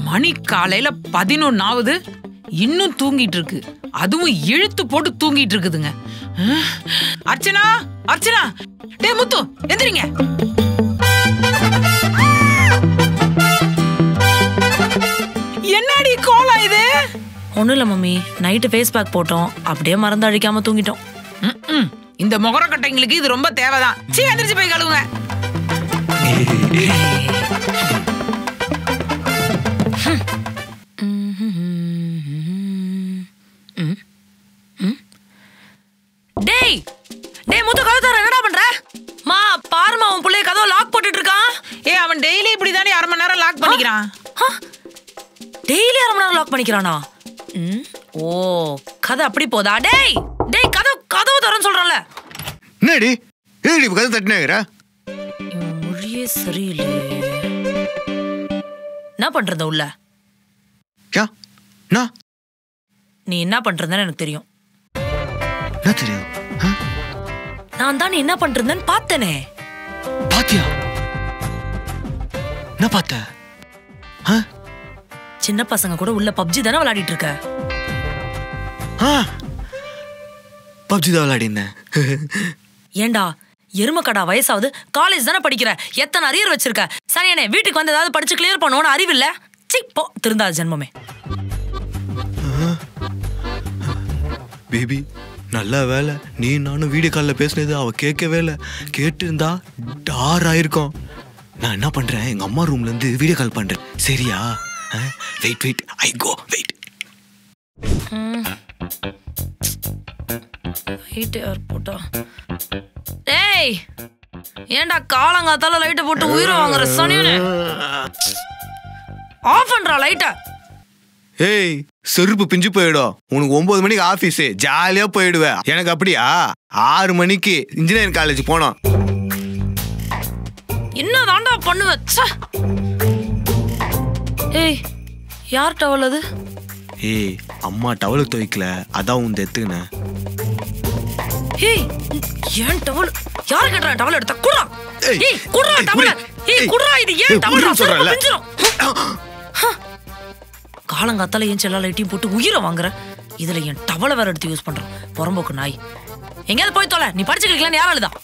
மணி காலையில 11 ஆகுது, இன்னும் தூங்கிட்டு இருக்கு. அதுவும் இழுத்து போட்டு தூங்கிட்டு இருக்குதுங்க. அர்ச்சனா, அர்ச்சனா, டேய் முத்து, எந்திரிங்க. என்னடி கோலம் இது? ஒண்ணும் இல்ல மம்மி, நைட்டு ஃபேஸ் பேக் போட்டோம், அப்படியே மறந்து அழிக்காம தூங்கிட்டோம். இந்த முகரக்கட்டைங்களுக்கு இது ரொம்ப தேவைதான். சீ, எந்திரிச்சு போய் கழுவுங்க. டேய் டேய் முத்து, கதவு தர, என்னடா பண்ற? மா பாருமா, உன் புள்ளைய கதவை லாக் போட்டுட்டு இருக்கான். அவன் டெய்லி இப்படிதானே 1/2 மணி நேரம் லாக் பண்ணிக்கிறான். டெய்லி 1/2 மணி நேரம் லாக் பண்ணிக்கிறானா? ஓ, கதை அப்படி போதா? டேய் டேய், கதவு தரன்னு சொல்றல. என்னடி ஏடி கதவு தட்டினேங்கற? மொழியே சரியில்லை. என்ன பண்றத உள்ள? நீ என்ன பண்றதுன்னு எனக்கு தெரியும். என்ன தெரியும்? நான் தான் நீ என்ன பண்றதுன்னு பார்த்தனே. பாத்தியா? என்ன பார்த்த? சின்ன பசங்க கூட உள்ள பப்ஜி தானே விளையாடிட்டு இருக்க. பப்ஜி தான் விளையாடினேன். ஏண்டா எருமக்கடா, வயசாவது, காலேஜ் தானே படிக்கிற, எத்தனை அரியர் வச்சிருக்க? சரியானே, வீட்டுக்கு வந்து ஏதாவது படிச்சு கிளியர் பண்ணுவோன்னு அறிவு இல்ல? சிப்போ திருந்தாத ஜென்மமே. பேபி, நல்ல வேலை நீ நானும் வீடியோ காலில் பேசினது அவ கேட்கவே இல்லை. கேட்டு இருந்தா டார் ஆயிருக்கும். நான் என்ன பண்றேன், எங்க அம்மா ரூம்ல இருந்து வீடியோ கால் பண்றேன். சரியா? வெயிட் வெயிட், ஐ கோ வெயிட். போட்டா டேய், ஏண்டா காலங்காத்தால லைட்டை போட்டு உயிரை வாங்குற சனியனே? ஆஃப் பண்றா லைட்டை. ஏய், செருப்பு பிஞ்சு போயிடும். உனக்கு 9 மணிக்கு ஆபீஸ், ஜாலியா போயிடுவேன். எனக்கு அப்படியா? 6 மணிக்கு இன்ஜினியரிங் காலேஜ் போனோம். என்ன தாண்டா பண்ணுவ? ஏய், யார் டவல் அது? ஏய், அம்மா டவல் துவைக்கல, அதான் உன் எத்துக்கினேன். ஏய், ஏன் டவல்? யார் கேட்டா டவல் எடுத்த? குடுறா. ஏய், குடுறா டவல். ஏய், குடுறா. இது ஏன் டவல் சொல்றல? காலங்காத்தால ஏன் செல்ல லைட்டையும் போட்டு உயிரை வாங்குற? இதுல என் டவலை வேற எடுத்து யூஸ் பண்றான். புறம்போக்கு நாய். எங்கேயாவது போய் தொலை. நீ படிச்சுக்கலாம் யாராலுதான்?